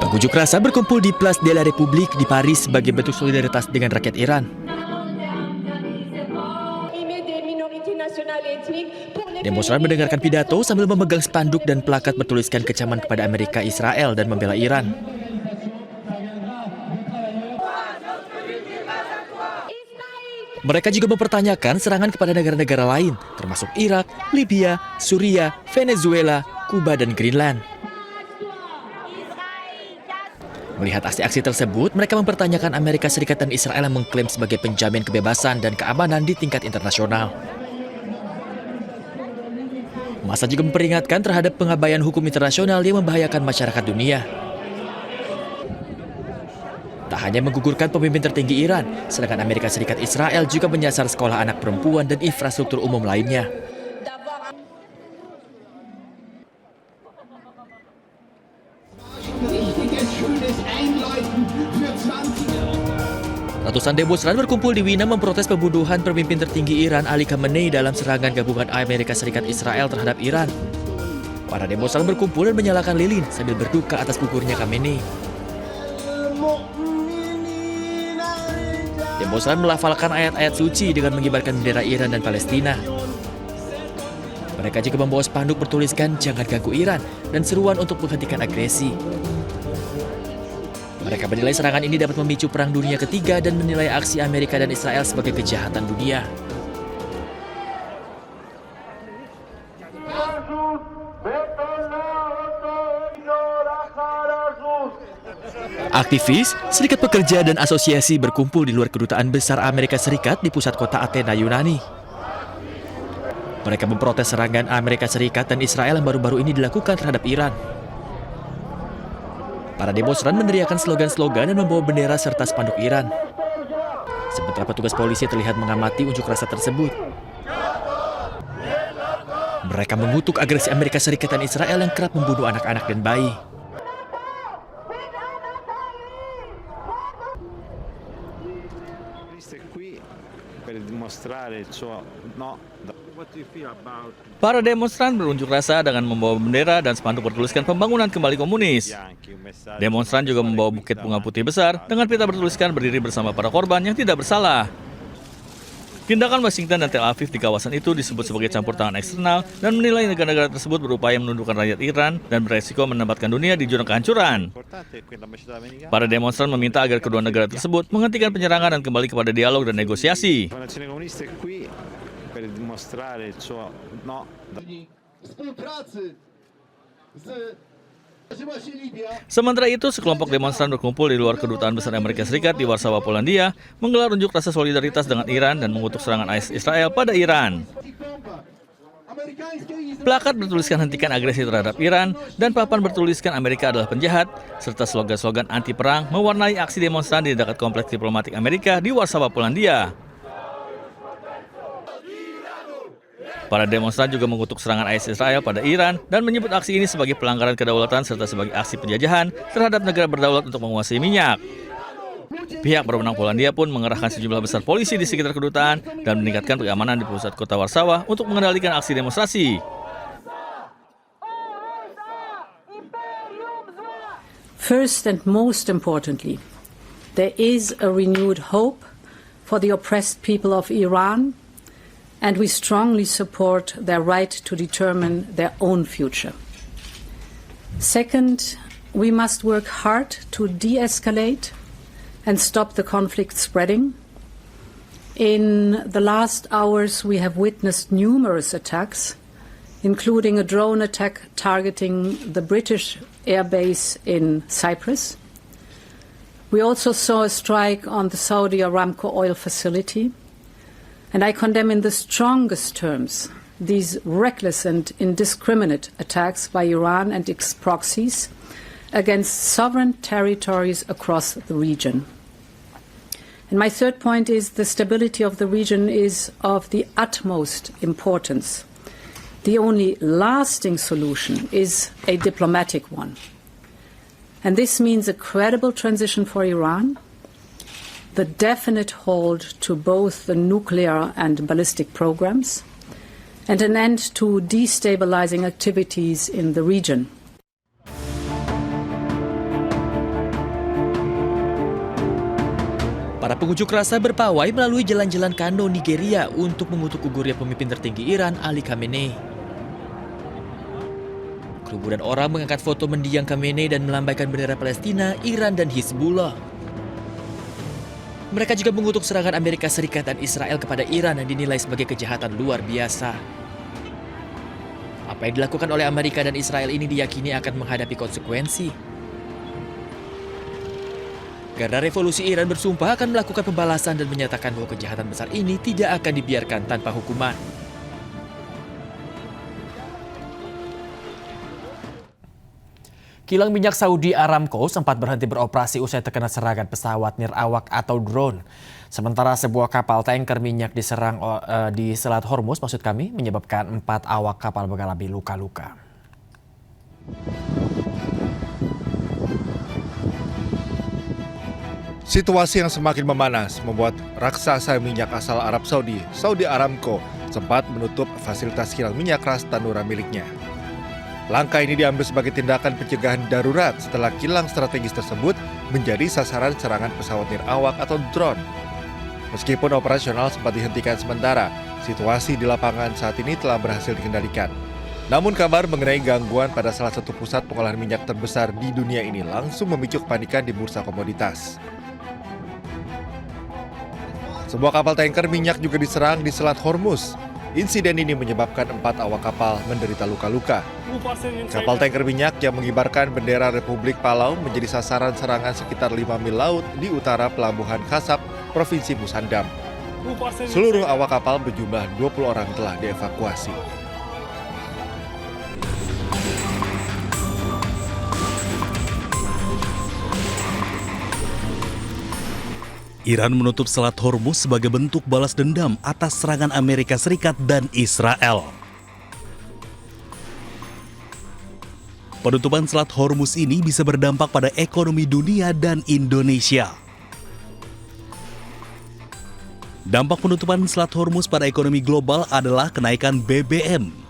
Pengunjuk rasa berkumpul di Place de la République di Paris sebagai bentuk solidaritas dengan rakyat Iran. Demonstran mendengarkan pidato sambil memegang spanduk dan plakat bertuliskan kecaman kepada Amerika, Israel, dan membela Iran. Mereka juga mempertanyakan serangan kepada negara-negara lain, termasuk Irak, Libya, Suriah, Venezuela, Kuba, dan Greenland. Melihat aksi-aksi tersebut, mereka mempertanyakan Amerika Serikat dan Israel yang mengklaim sebagai penjamin kebebasan dan keamanan di tingkat internasional. Massa juga memperingatkan terhadap pengabaian hukum internasional yang membahayakan masyarakat dunia. Tak hanya menggugurkan pemimpin tertinggi Iran, sedangkan Amerika Serikat Israel juga menyasar sekolah anak perempuan dan infrastruktur umum lainnya. Ratusan demonstran berkumpul di Wina memprotes pembunuhan pemimpin tertinggi Iran Ali Khamenei dalam serangan gabungan Amerika Serikat Israel terhadap Iran. Para demonstran berkumpul dan menyalakan lilin sambil berduka atas gugurnya Khamenei. Demonstran melafalkan ayat-ayat suci dengan mengibarkan bendera Iran dan Palestina. Mereka juga membawa spanduk bertuliskan "Jangan ganggu Iran" dan seruan untuk menghentikan agresi. Mereka menilai serangan ini dapat memicu Perang Dunia Ketiga dan menilai aksi Amerika dan Israel sebagai kejahatan dunia. Aktivis, serikat pekerja, dan asosiasi berkumpul di luar Kedutaan Besar Amerika Serikat di pusat kota Athena, Yunani. Mereka memprotes serangan Amerika Serikat dan Israel yang baru-baru ini dilakukan terhadap Iran. Para demonstran meneriakkan slogan-slogan dan membawa bendera serta spanduk Iran. Sementara petugas polisi terlihat mengamati unjuk rasa tersebut. Mereka mengutuk agresi Amerika Serikat dan Israel yang kerap membunuh anak-anak dan bayi. Para demonstran berunjuk rasa dengan membawa bendera dan spanduk bertuliskan pembangunan kembali komunis. Demonstran juga membawa bukit bunga putih besar dengan pita bertuliskan berdiri bersama para korban yang tidak bersalah. Tindakan Washington dan Tel Aviv di kawasan itu disebut sebagai campur tangan eksternal dan menilai negara-negara tersebut berupaya menundukkan rakyat Iran dan beresiko menempatkan dunia di jurang kehancuran. Para demonstran meminta agar kedua negara tersebut menghentikan penyerangan dan kembali kepada dialog dan negosiasi. Sementara itu, sekelompok demonstran berkumpul di luar Kedutaan Besar Amerika Serikat di Warsawa, Polandia, menggelar unjuk rasa solidaritas dengan Iran dan mengutuk serangan Israel pada Iran. Plakat bertuliskan "Hentikan agresi terhadap Iran" dan papan bertuliskan "Amerika adalah penjahat", serta slogan-slogan anti perang mewarnai aksi demonstran di dekat kompleks diplomatik Amerika di Warsawa, Polandia. Para demonstran juga mengutuk serangan Israel pada Iran dan menyebut aksi ini sebagai pelanggaran kedaulatan serta sebagai aksi penjajahan terhadap negara berdaulat untuk menguasai minyak. Pihak berwenang Polandia pun mengerahkan sejumlah besar polisi di sekitar kedutaan dan meningkatkan keamanan di pusat kota Warsawa untuk mengendalikan aksi demonstrasi. First and most importantly, there is a renewed hope for the oppressed people of Iran, and we strongly support their right to determine their own future. Second, we must work hard to de-escalate and stop the conflict spreading. In the last hours, we have witnessed numerous attacks, including a drone attack targeting the British airbase in Cyprus. We also saw a strike on the Saudi Aramco oil facility. And I condemn in the strongest terms these reckless and indiscriminate attacks by Iran and its proxies against sovereign territories across the region. And my third point is the stability of the region is of the utmost importance. The only lasting solution is a diplomatic one. And this means a credible transition for Iran, the definite hold to both the nuclear and ballistic programs, and an end to destabilizing activities in the region. Para pengunjuk rasa berpawai melalui jalan-jalan Kano, Nigeria untuk mengutuk gugurnya pemimpin tertinggi Iran, Ali Khamenei. Kerumunan orang mengangkat foto mendiang Khamenei dan melambaikan bendera Palestina, Iran, dan Hizbullah. Mereka juga mengutuk serangan Amerika Serikat dan Israel kepada Iran yang dinilai sebagai kejahatan luar biasa. Apa yang dilakukan oleh Amerika dan Israel ini diyakini akan menghadapi konsekuensi. Garda Revolusi Iran bersumpah akan melakukan pembalasan dan menyatakan bahwa kejahatan besar ini tidak akan dibiarkan tanpa hukuman. Kilang minyak Saudi Aramco sempat berhenti beroperasi usai terkena serangan pesawat nirawak atau drone. Sementara sebuah kapal tanker minyak diserang di Selat Hormuz, menyebabkan 4 awak kapal mengalami luka-luka. Situasi yang semakin memanas membuat raksasa minyak asal Arab Saudi, Saudi Aramco, sempat menutup fasilitas kilang minyak Ras Tanura miliknya. Langkah ini diambil sebagai tindakan pencegahan darurat setelah kilang strategis tersebut menjadi sasaran serangan pesawat nirawak atau drone. Meskipun operasional sempat dihentikan sementara, situasi di lapangan saat ini telah berhasil dikendalikan. Namun kabar mengenai gangguan pada salah satu pusat pengolahan minyak terbesar di dunia ini langsung memicu kepanikan di bursa komoditas. Sebuah kapal tanker minyak juga diserang di Selat Hormuz. Insiden ini menyebabkan 4 awak kapal menderita luka-luka. Kapal tanker minyak yang mengibarkan bendera Republik Palau menjadi sasaran serangan sekitar 5 mil laut di utara pelabuhan Khasab, Provinsi Musandam. Seluruh awak kapal berjumlah 20 orang telah dievakuasi. Iran menutup Selat Hormuz sebagai bentuk balas dendam atas serangan Amerika Serikat dan Israel. Penutupan Selat Hormuz ini bisa berdampak pada ekonomi dunia dan Indonesia. Dampak penutupan Selat Hormuz pada ekonomi global adalah kenaikan BBM.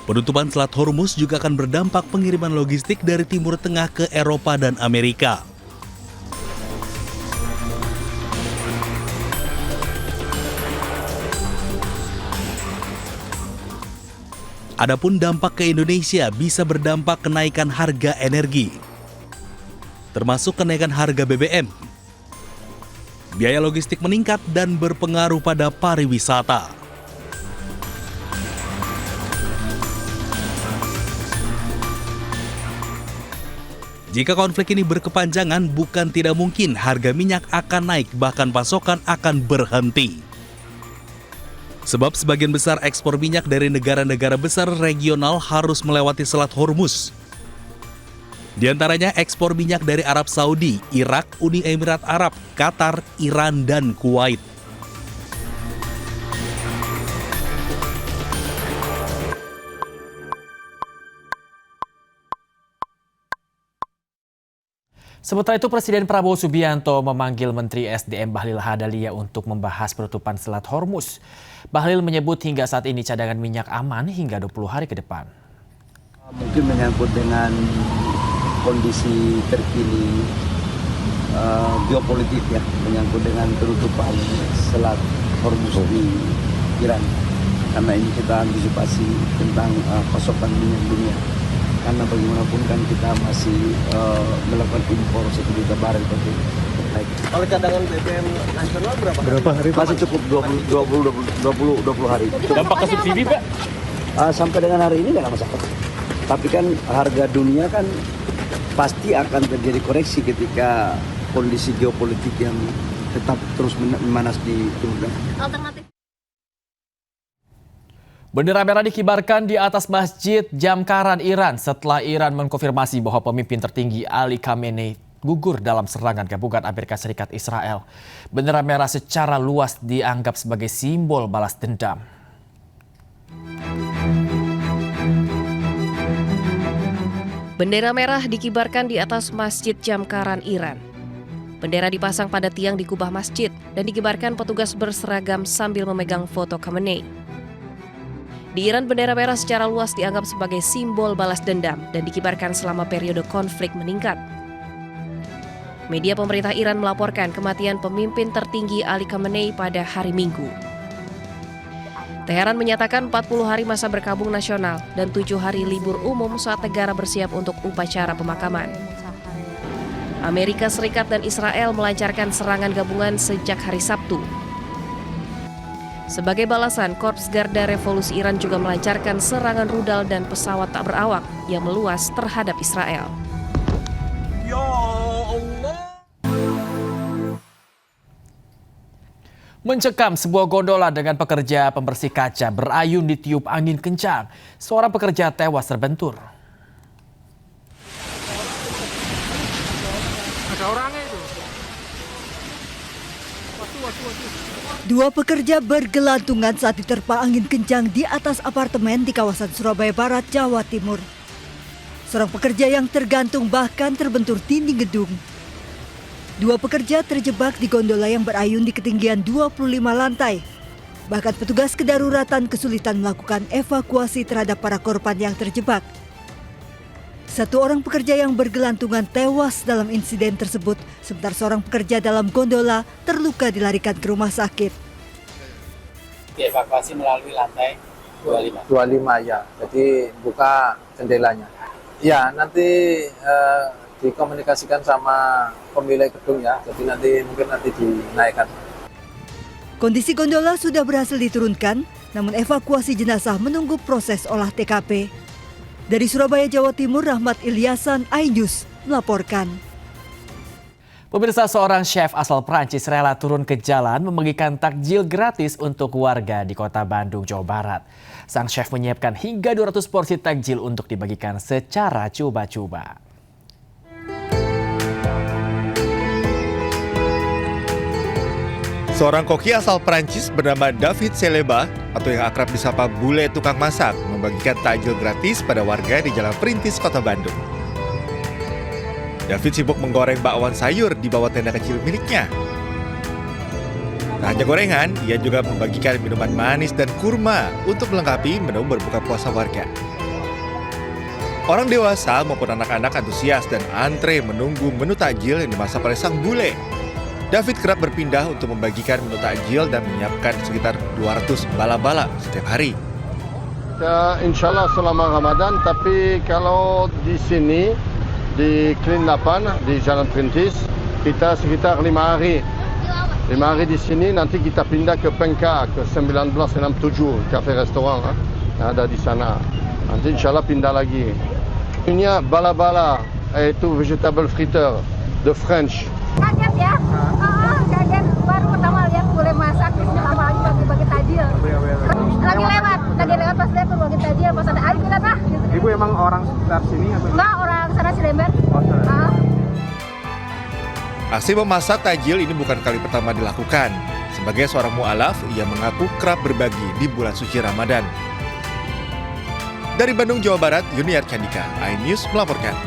Penutupan Selat Hormuz juga akan berdampak pengiriman logistik dari Timur Tengah ke Eropa dan Amerika. Adapun dampak ke Indonesia bisa berdampak kenaikan harga energi, termasuk kenaikan harga BBM. Biaya logistik meningkat dan berpengaruh pada pariwisata. Jika konflik ini berkepanjangan, bukan tidak mungkin harga minyak akan naik, bahkan pasokan akan berhenti. Sebab sebagian besar ekspor minyak dari negara-negara besar regional harus melewati Selat Hormuz. Di antaranya ekspor minyak dari Arab Saudi, Irak, Uni Emirat Arab, Qatar, Iran, dan Kuwait. Sementara itu, Presiden Prabowo Subianto memanggil Menteri SDM Bahlil Lahadalia untuk membahas penutupan Selat Hormuz. Bahlil menyebut hingga saat ini cadangan minyak aman hingga 20 hari ke depan. Mungkin menyangkut dengan kondisi terkini geopolitik ya, menyangkut dengan penutupan Selat Hormuz di Iran. Karena ini kita antisipasi tentang pasokan minyak dunia. Karena bagaimanapun kan kita masih melakukan impor 1 juta barel per hari. Kalau cadangan BBM nasional berapa hari? Masih cukup 20 hari. Dampak ke subsidi, Pak? Sampai dengan hari ini nggak ada masalah. Tapi kan harga dunia kan pasti akan terjadi koreksi ketika kondisi geopolitik yang tetap terus memanas di Timur Tengah. Alternatif. Bendera merah dikibarkan di atas Masjid Jamkaran Iran setelah Iran mengkonfirmasi bahwa pemimpin tertinggi Ali Khamenei gugur dalam serangan gabungan Amerika Serikat Israel. Bendera merah secara luas dianggap sebagai simbol balas dendam. Bendera merah dikibarkan di atas Masjid Jamkaran Iran. Bendera dipasang pada tiang di kubah masjid dan dikibarkan petugas berseragam sambil memegang foto Khamenei. Di Iran, bendera merah secara luas dianggap sebagai simbol balas dendam dan dikibarkan selama periode konflik meningkat. Media pemerintah Iran melaporkan kematian pemimpin tertinggi Ali Khamenei pada hari Minggu. Teheran menyatakan 40 hari masa berkabung nasional dan 7 hari libur umum saat negara bersiap untuk upacara pemakaman. Amerika Serikat dan Israel melancarkan serangan gabungan sejak hari Sabtu. Sebagai balasan, Korps Garda Revolusi Iran juga melancarkan serangan rudal dan pesawat tak berawak yang meluas terhadap Israel. Mencekam sebuah gondola dengan pekerja pembersih kaca berayun ditiup angin kencang. Seorang pekerja tewas terbentur. Ada orangnya itu. Dua pekerja bergelantungan saat diterpa angin kencang di atas apartemen di kawasan Surabaya Barat, Jawa Timur. Seorang pekerja yang tergantung bahkan terbentur dinding gedung. Dua pekerja terjebak di gondola yang berayun di ketinggian 25 lantai. Bahkan petugas kedaruratan kesulitan melakukan evakuasi terhadap para korban yang terjebak. Satu orang pekerja yang bergelantungan tewas dalam insiden tersebut, sementara seorang pekerja dalam gondola terluka dilarikan ke rumah sakit. Dievakuasi melalui lantai 25. 25 ya, jadi buka jendelanya. Ya, nanti dikomunikasikan sama pemilik gedung ya, jadi mungkin nanti dinaikkan. Kondisi gondola sudah berhasil diturunkan, namun evakuasi jenazah menunggu proses olah TKP. Dari Surabaya, Jawa Timur, Rahmat Ilyasan, iNews melaporkan. Pemirsa, seorang chef asal Prancis rela turun ke jalan membagikan takjil gratis untuk warga di kota Bandung, Jawa Barat. Sang chef menyiapkan hingga 200 porsi takjil untuk dibagikan secara coba-coba. Seorang koki asal Prancis bernama David Seleba atau yang akrab disapa Bule Tukang Masak membagikan takjil gratis pada warga di Jalan Perintis, Kota Bandung. David sibuk menggoreng bakwan sayur di bawah tenda kecil miliknya. Tak hanya gorengan, ia juga membagikan minuman manis dan kurma untuk melengkapi menu berbuka puasa warga. Orang dewasa maupun anak-anak antusias dan antre menunggu menu takjil yang dimasak oleh sang bule. David kerap berpindah untuk membagikan menu takjil dan menyiapkan sekitar 200 bala-bala setiap hari. Ya, insya Allah selama Ramadan, tapi kalau di sini, di Klin 8, di Jalan Perintis, kita sekitar 5 hari. 5 hari di sini, nanti kita pindah ke Pengka, ke 1967, kafe restoran yang ada di sana. Nanti insya Allah pindah lagi. Ini bala-bala, yaitu vegetable fritter, the French. Kaget ya, kaget baru pertama lihat boleh masak di sini lama lagi bagi takjil. Lagi lewat pas lihat tuh bagi takjil pas ada air kita tah. Ibu emang orang sekitar sini atau? Enggak, orang sana Cilember. Aksi memasak takjil ini bukan kali pertama dilakukan. Sebagai seorang mu'alaf, ia mengaku kerap berbagi di bulan suci Ramadan. Dari Bandung, Jawa Barat, Yuniar Candika, iNews melaporkan.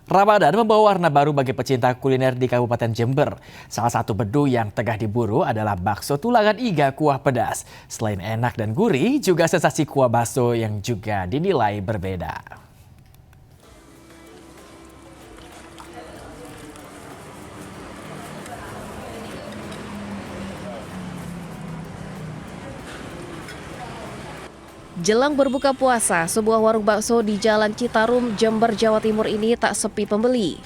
Ramadan membawa warna baru bagi pecinta kuliner di Kabupaten Jember. Salah satu menu yang tengah diburu adalah bakso tulangan iga kuah pedas. Selain enak dan gurih, juga sensasi kuah bakso yang juga dinilai berbeda. Jelang berbuka puasa, sebuah warung bakso di Jalan Citarum, Jember, Jawa Timur ini tak sepi pembeli.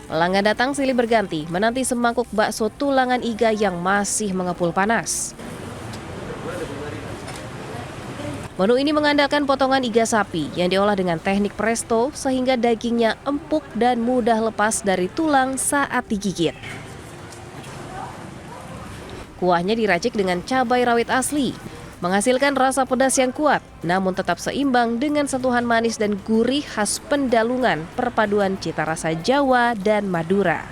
Pelanggan datang silih berganti menanti semangkuk bakso tulangan iga yang masih mengepul panas. Menu ini mengandalkan potongan iga sapi yang diolah dengan teknik presto sehingga dagingnya empuk dan mudah lepas dari tulang saat digigit. Kuahnya diracik dengan cabai rawit asli, menghasilkan rasa pedas yang kuat, namun tetap seimbang dengan sentuhan manis dan gurih khas Pendalungan, perpaduan cita rasa Jawa dan Madura.